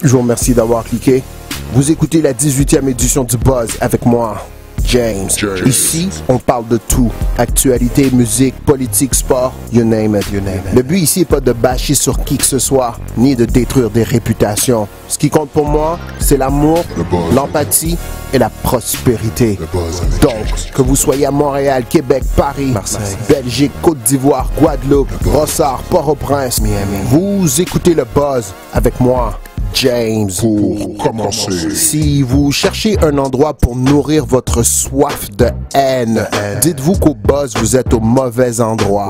Je vous remercie d'avoir cliqué. Vous écoutez la 18e édition du Buzz avec moi, James. Ici, on parle de tout. Actualité, musique, politique, sport, you name it. Le but ici n'est pas de bâcher sur qui que ce soit, ni de détruire des réputations. Ce qui compte pour moi, c'est l'amour, l'empathie et la prospérité. Donc, que vous soyez à Montréal, Québec, Paris, Marseille, Belgique, Côte d'Ivoire, Guadeloupe, Brossard, Port-au-Prince, Miami, vous écoutez le Buzz avec moi, James. Pour commencer, si vous cherchez un endroit pour nourrir votre soif de haine, dites-vous qu'au Buzz, vous êtes au mauvais endroit.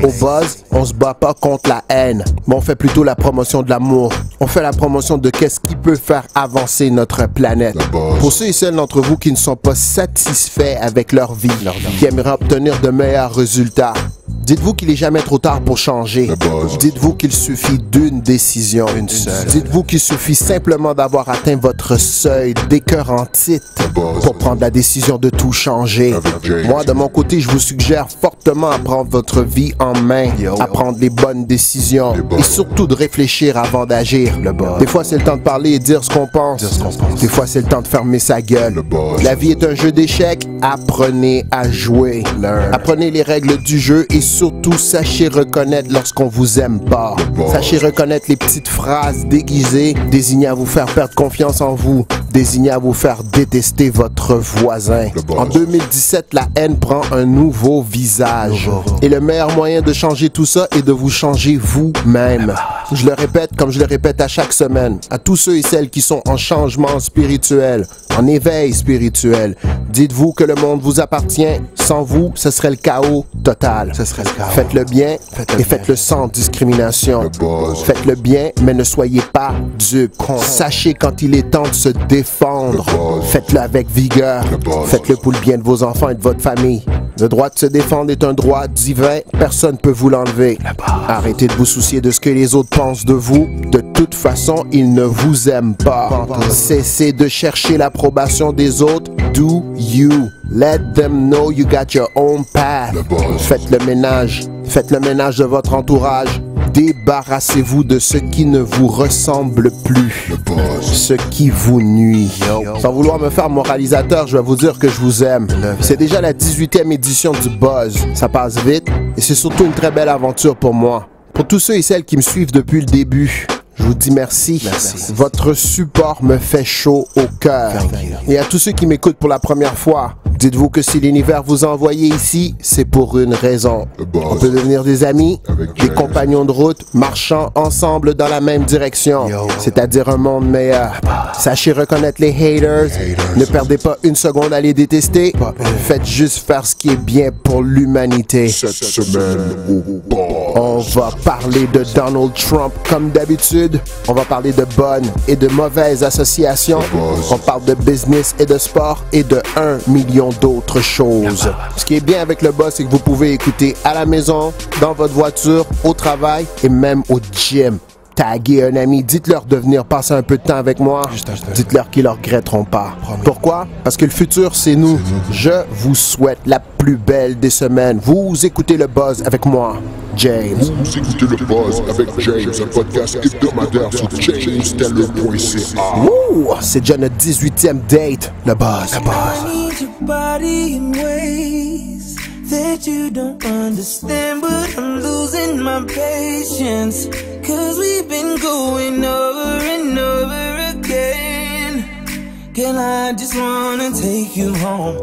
Au Buzz, on se bat pas contre la haine, mais on fait plutôt la promotion de l'amour. On fait la promotion de qu'est-ce qui peut faire avancer notre planète. Pour ceux et celles d'entre vous qui ne sont pas satisfaits avec leur vie, qui aimeraient obtenir de meilleurs résultats, dites-vous qu'il n'est jamais trop tard pour changer. Dites-vous qu'il suffit d'une décision. Dites-vous qu'il suffit simplement d'avoir atteint votre seuil d'écœurantite pour prendre la décision de tout changer. Moi, de mon côté, je vous suggère fortement à prendre votre vie en main, à prendre les bonnes décisions et surtout de réfléchir avant d'agir. Des fois, c'est le temps de parler et dire ce qu'on pense. Des fois, c'est le temps de fermer sa gueule. La vie est un jeu d'échecs. Apprenez à jouer. Apprenez les règles du jeu et surtout, sachez reconnaître lorsqu'on vous aime pas. Sachez reconnaître les petites phrases déguisées désignées à vous faire perdre confiance en vous, désignées à vous faire détester votre voisin. En 2017, la haine prend un nouveau visage. Et le meilleur moyen de changer tout ça est de vous changer vous-même. Je le répète comme je le répète à chaque semaine. À tous ceux et celles qui sont en changement spirituel, en éveil spirituel, dites-vous que le monde vous appartient. Sans vous, ce serait le chaos total. Faites le bien et faites-le sans discrimination. Faites le bien, mais ne soyez pas dupes. Sachez quand il est temps de se défendre. Faites-le avec vigueur. Faites-le pour le bien de vos enfants et de votre famille. Le droit de se défendre est un droit divin. Personne ne peut vous l'enlever. Arrêtez de vous soucier de ce que les autres pensent de vous. De toute façon, ils ne vous aiment pas. Cessez de chercher l'approbation des autres. Do you. Let them know you got your own path. Faites le ménage. Faites le ménage de votre entourage. Débarrassez-vous de ce qui ne vous ressemble plus, ce qui vous nuit. Sans vouloir me faire moralisateur, je vais vous dire que je vous aime. C'est déjà la 18e édition du Buzz. Ça passe vite et c'est surtout une très belle aventure pour moi. Pour tous ceux et celles qui me suivent depuis le début, je vous dis merci. Votre support me fait chaud au cœur. Et à tous ceux qui m'écoutent pour la première fois, dites-vous que si l'univers vous a envoyé ici, c'est pour une raison. On peut devenir des amis, des compagnons de route, marchant ensemble dans la même direction, c'est-à-dire un monde meilleur. Sachez reconnaître les haters, ne perdez pas une seconde à les détester, faites juste faire ce qui est bien pour l'humanité. cette semaine au bar. On va parler de Donald Trump comme d'habitude. On va parler de bonnes et de mauvaises associations. On parle de business et de sport et de 1 million d'autres choses. Ce qui est bien avec le Buzz, c'est que vous pouvez écouter à la maison, dans votre voiture, au travail et même au gym. Taguez un ami, dites-leur de venir passer un peu de temps avec moi. Dites-leur qu'ils ne le regretteront pas. Pourquoi? Parce que le futur, c'est nous. Je vous souhaite la plus belle des semaines. Vous écoutez le Buzz avec moi, James. Vous écoutez le Buzz avec James, un podcast hebdomadaire sur jamestellar.ca. Ouh, c'est déjà notre 18e date, le Buzz. That you don't understand, but I'm losing my patience. Cause we've been going over and over again. Girl, I just wanna take you home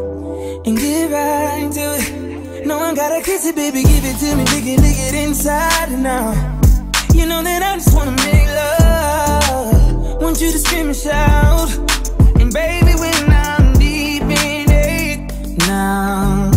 and get right to it. No one gotta kiss it, baby, give it to me, lick it inside and out. You know that I just wanna make love. Want you to scream and shout. And baby, when I'm deep in it now,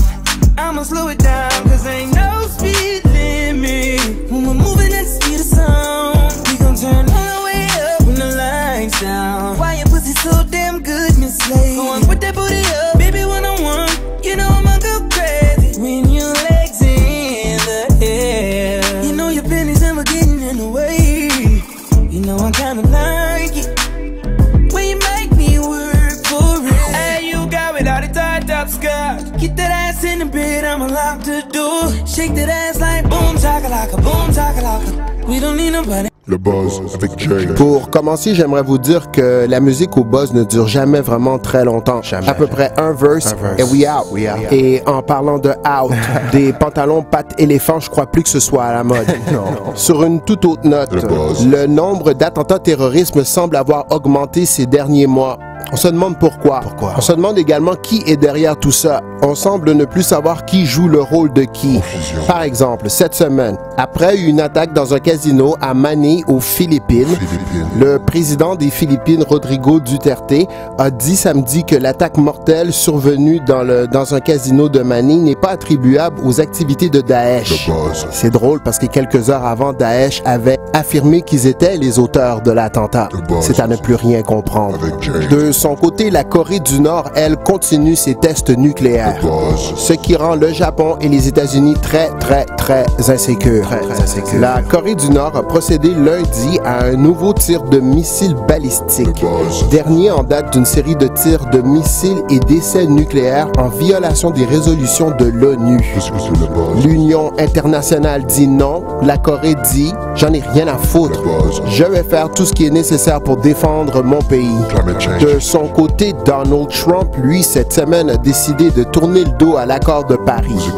I'ma slow it down, cause ain't no speed limit. When we're moving at the speed of sound, we gon' turn all the way up when the lights down. Why your pussy so damn good, Miss Slade? Go on, put that booty up, baby, one-on-one. You know I'ma go crazy when your legs in the air. You know your pennies never getting in the way. You know I kinda like it when you make me work for it. Hey, you got without a tied up skirt. Get that ass in the bed, I'ma lock the door. Shake that ass like boom chakalaka, boom chakalaka. We don't need nobody. Le buzz avec James. Pour commencer, j'aimerais vous dire que la musique au buzz ne dure jamais vraiment très longtemps. À peu près un verse et we out. Et en parlant de out, des pantalons pattes éléphant, je crois plus que ce soit à la mode. Sur une toute autre note, le nombre d'attentats terroristes semble avoir augmenté ces derniers mois. On se demande pourquoi. On se demande également qui est derrière tout ça. On semble ne plus savoir qui joue le rôle de qui. Par exemple, cette semaine, après une attaque dans un casino à Manille, aux Philippines, le président des Philippines, Rodrigo Duterte, a dit samedi que l'attaque mortelle survenue dans un casino de Manille n'est pas attribuable aux activités de Daesh. C'est drôle parce que quelques heures avant, Daesh avait affirmé qu'ils étaient les auteurs de l'attentat. C'est à ne plus rien comprendre. De son côté, la Corée du Nord, elle, continue ses tests nucléaires, ce qui rend le Japon et les États-Unis très insécures. La Corée du Nord a procédé lundi à un nouveau tir de missiles balistiques, dernier en date d'une série de tirs de missiles et d'essais nucléaires en violation des résolutions de l'ONU. L'Union internationale dit non, la Corée dit « j'en ai rien à foutre, je vais faire tout ce qui est nécessaire pour défendre mon pays ». De son côté, Donald Trump, lui, cette semaine, a décidé de tourner le dos à l'accord de Paris.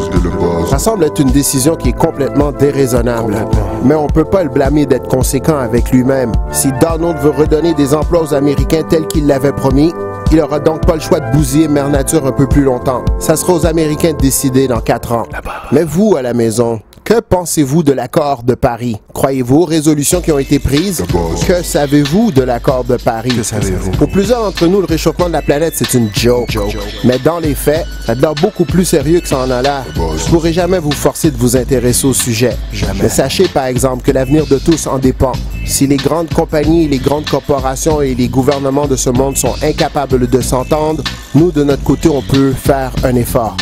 Ça semble être une décision qui est complètement déraisonnable. Mais on ne peut pas le blâmer d'être conséquent avec lui-même. Si Donald veut redonner des emplois aux Américains tels qu'il l'avait promis, il n'aura donc pas le choix de bousiller Mère Nature un peu plus longtemps. Ça sera aux Américains de décider dans 4 ans. Mais vous, à la maison, que pensez-vous de l'accord de Paris? Croyez-vous aux résolutions qui ont été prises? Que savez-vous de l'accord de Paris? Pour plusieurs d'entre nous, le réchauffement de la planète, c'est une joke. Mais dans les faits, ça devient beaucoup plus sérieux que ça en a l'air. Je ne pourrai jamais vous forcer de vous intéresser au sujet. Mais sachez par exemple que l'avenir de tous en dépend. Si les grandes compagnies, les grandes corporations et les gouvernements de ce monde sont incapables de s'entendre, nous, de notre côté, on peut faire un effort.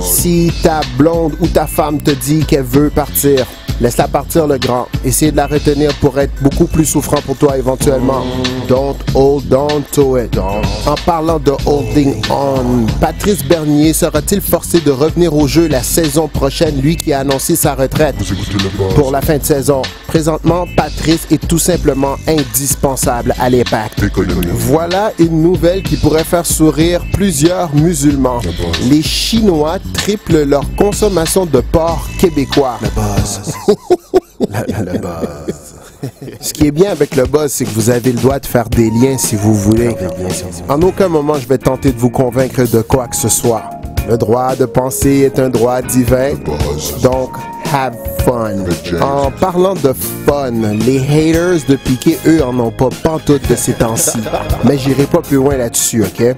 Si ta blonde ou ta femme te dit qu'elle veut partir, laisse-la partir, le grand. Essayez de la retenir pour être beaucoup plus souffrant pour toi éventuellement. Don't hold on to it. En parlant de holding on, Patrice Bernier sera-t-il forcé de revenir au jeu la saison prochaine, lui qui a annoncé sa retraite pour la fin de saison? Présentement, Patrice est tout simplement indispensable à l'Impact. Voilà une nouvelle qui pourrait faire sourire plusieurs musulmans. Les Chinois triplent leur consommation de porc québécois. Le buzz. Le buzz. Ce qui est bien avec le buzz, c'est que vous avez le droit de faire des liens si vous voulez. En aucun moment, je vais tenter de vous convaincre de quoi que ce soit. Le droit de penser est un droit divin, donc have fun. En parlant de fun, les haters de Piqué, eux, en ont pas pantoute de ces temps-ci. Mais j'irai pas plus loin là-dessus, ok?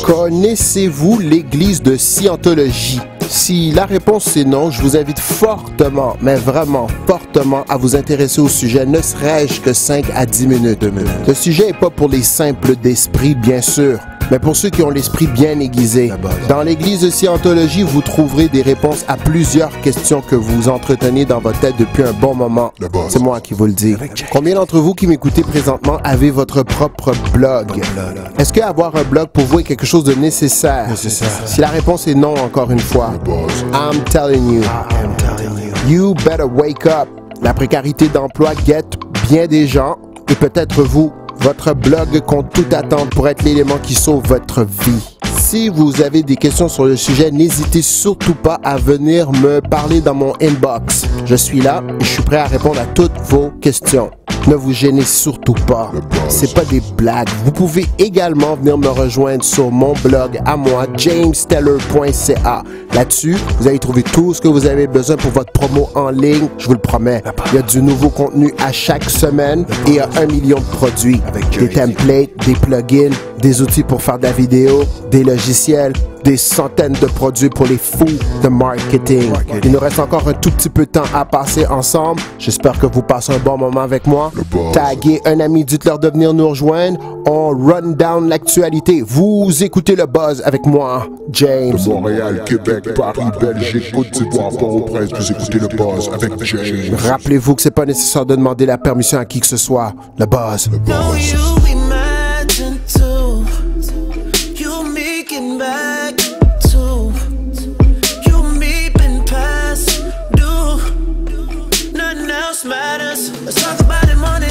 Connaissez-vous l'église de Scientologie? Si la réponse c'est non, je vous invite fortement, mais vraiment fortement, à vous intéresser au sujet, ne serait-ce que 5 à 10 minutes. Le sujet n'est pas pour les simples d'esprit, bien sûr, mais pour ceux qui ont l'esprit bien aiguisé. Dans l'église de Scientologie, vous trouverez des réponses à plusieurs questions que vous entretenez dans votre tête depuis un bon moment. C'est moi qui vous le dis. Combien d'entre vous qui m'écoutez présentement avez votre propre blog? Est-ce que avoir un blog pour vous est quelque chose de nécessaire? Si la réponse est non, encore une fois, I'm telling you, you better wake up. La précarité d'emploi guette bien des gens, et peut-être vous. Votre blog compte tout attendre pour être l'élément qui sauve votre vie. Si vous avez des questions sur le sujet, n'hésitez surtout pas à venir me parler dans mon inbox. Je suis là et je suis prêt à répondre à toutes vos questions. Ne vous gênez surtout pas. C'est pas des blagues. Vous pouvez également venir me rejoindre sur mon blog à moi, jamesteller.ca. Là-dessus, vous allez trouver tout ce que vous avez besoin pour votre promo en ligne. Je vous le promets. Il y a du nouveau contenu à chaque semaine et il y a 1 million de produits. Des templates, des plugins, des outils pour faire de la vidéo, des logiciels, des centaines de produits pour les fous de marketing. Il nous reste encore un tout petit peu de temps à passer ensemble. J'espère que vous passez un bon moment avec moi. Taguez un ami, dites-leur de venir nous rejoindre. On run down l'actualité. Vous écoutez le buzz avec moi, James. De Montréal, Québec, Paris, Belgique, Côte d'Ivoire, Port-au-Prince, vous écoutez le buzz avec James. Rappelez-vous que c'est pas nécessaire de demander la permission à qui que ce soit. Le buzz. Le buzz. Matters. Let's talk about it Monday.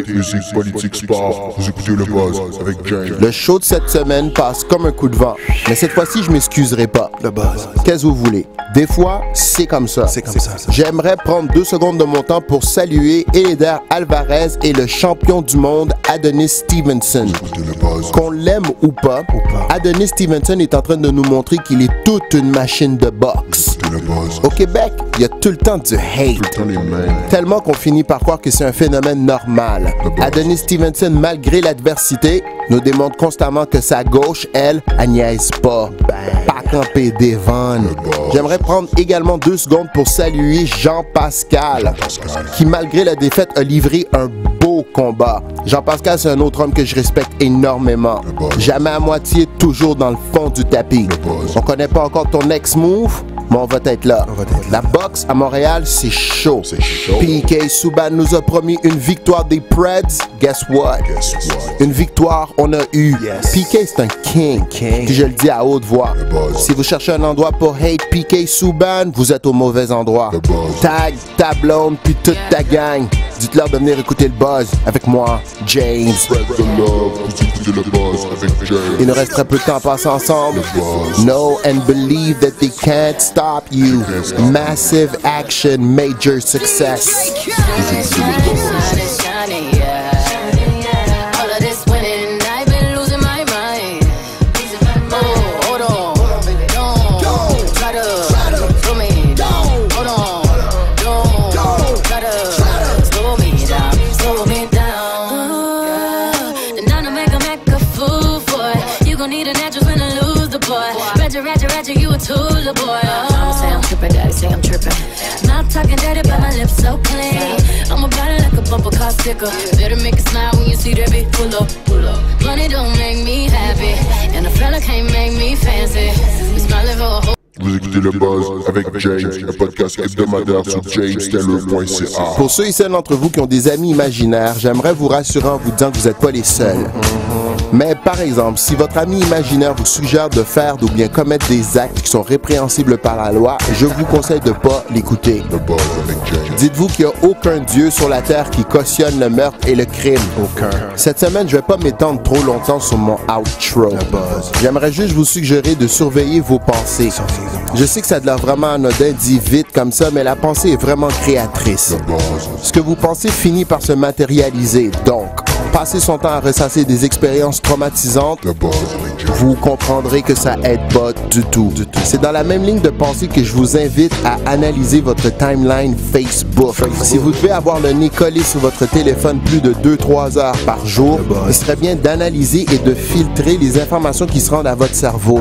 musique, politique, sport. Vous écoutez le buzz avec James. Le show de cette semaine passe comme un coup de vent. Mais cette fois-ci, je m'excuserai pas. Le buzz. Qu'est-ce que vous voulez? Des fois, c'est comme ça. C'est comme ça. J'aimerais prendre 2 secondes de mon temps pour saluer Eleider Alvarez et le champion du monde Adonis Stevenson. Écoutez le buzz. Qu'on l'aime ou pas, Adonis Stevenson est en train de nous montrer qu'il est toute une machine de boxe. Écoutez le buzz. Au Québec, il y a tout le temps du hate. Tout le temps les mêmes. Tellement qu'on finit par croire que c'est un phénomène normal. Adonis Stevenson, malgré l'adversité, nous démontre constamment que sa gauche, elle niaise pas. Pas campé Devon. J'aimerais prendre également 2 secondes pour saluer Jean-Pascal, qui malgré la défaite a livré un beau combat. Jean-Pascal, c'est un autre homme que je respecte énormément. Jamais à moitié, toujours dans le fond du tapis. On connaît pas encore ton ex-move, mais on va être là. La boxe à Montréal, c'est chaud. PK Subban nous a promis une victoire des Preds. Guess what? Une victoire, on a eu. PK, c'est un king. Puis je le dis à haute voix. Si vous cherchez un endroit pour hate PK Subban, vous êtes au mauvais endroit. Tag, ta blonde, puis toute ta gang. Dites-leur de venir écouter le buzz avec moi, James. Spread the love. Vous écoutez le buzz avec James. Il nous reste très peu de temps à passer ensemble. Know and believe that they can't stop you. Massive action, major success. You a tool, boy. I'ma say I'm tripping, daddy say I'm tripping. Not talking dirty, but my lips so clean. I'm about it like a bumper car sticker. Better make it smile when you see that bitch pull up, pull up. Money don't make me happy, and a fella can't make me fancy. We smiling for a whole. Vous écoutez le buzz avec James, un podcast hebdomadaire sur jamesteller.ca. Pour ceux et celles d'entre vous qui ont des amis imaginaires, j'aimerais vous rassurer en vous disant que vous n'êtes pas les seuls. Mais par exemple, si votre ami imaginaire vous suggère de faire ou bien commettre des actes qui sont répréhensibles par la loi, je vous conseille de ne pas l'écouter. Le buzz avec James. Dites-vous qu'il n'y a aucun Dieu sur la terre qui cautionne le meurtre et le crime. Aucun. Cette semaine, je ne vais pas m'étendre trop longtemps sur mon outro. J'aimerais juste vous suggérer de surveiller vos pensées. Je sais que ça a l'air vraiment anodin dit vite comme ça, mais la pensée est vraiment créatrice. Ce que vous pensez finit par se matérialiser. Donc, passez son temps à ressasser des expériences traumatisantes, vous comprendrez que ça aide pas du tout. C'est dans la même ligne de pensée que je vous invite à analyser votre timeline Facebook. Si vous devez avoir le nez collé sur votre téléphone plus de 2-3 heures par jour, il serait bien d'analyser et de filtrer les informations qui se rendent à votre cerveau.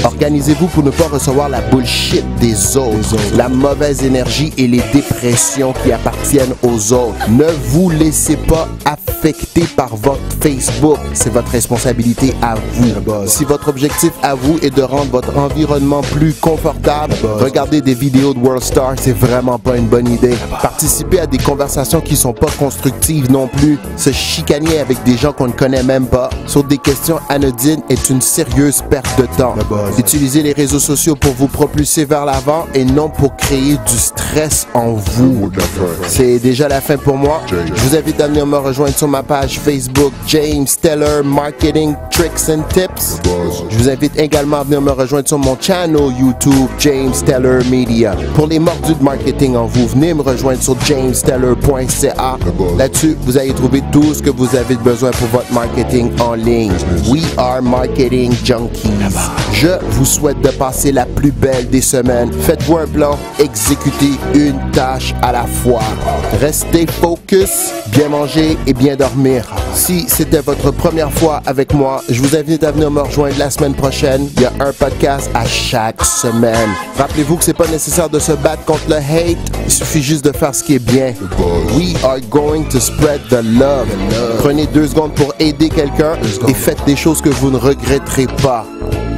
Organisez-vous pour ne pas recevoir la bullshit des autres, la mauvaise énergie et les dépressions qui appartiennent aux autres. Ne vous laissez pas affecter par votre Facebook. C'est votre responsabilité à vous. Si votre objectif à vous est de rendre votre environnement plus confortable, regardez des vidéos de World Star, c'est vraiment pas une bonne idée. Participez à des conversations qui sont pas constructives non plus. Se chicaner avec des gens qu'on ne connaît même pas sur des questions anodines est une sérieuse perte de temps. Utilisez les réseaux sociaux pour vous propulser vers l'avant et non pour créer du stress en vous. C'est déjà la fin pour moi. Je vous invite à venir me rejoindre sur ma page Facebook James Teller Marketing Tricks and Tips. Je vous invite également à venir me rejoindre sur mon channel YouTube James Teller Media. Pour les mordus de marketing en vous, venez me rejoindre sur jamesteller.ca. Là-dessus, vous allez trouver tout ce que vous avez besoin pour votre marketing en ligne. We are marketing junkies. Je vous souhaite de passer la plus belle des semaines. Faites-vous un plan, exécutez une tâche à la fois. Restez focus, bien manger et bien dormir. Si c'était votre première fois avec moi, je vous invite à venir me rejoindre la semaine prochaine. Il y a un podcast à chaque semaine. Rappelez-vous que c'est pas nécessaire de se battre contre le hate. Il suffit juste de faire ce qui est bien. We are going to spread the love. Prenez 2 secondes pour aider quelqu'un et faites des choses que vous ne regretterez pas.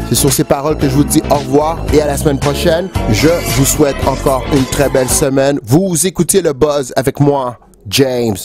C'est sur ces paroles que je vous dis au revoir et à la semaine prochaine. Je vous souhaite encore une très belle semaine. Vous écoutez le buzz avec moi, James.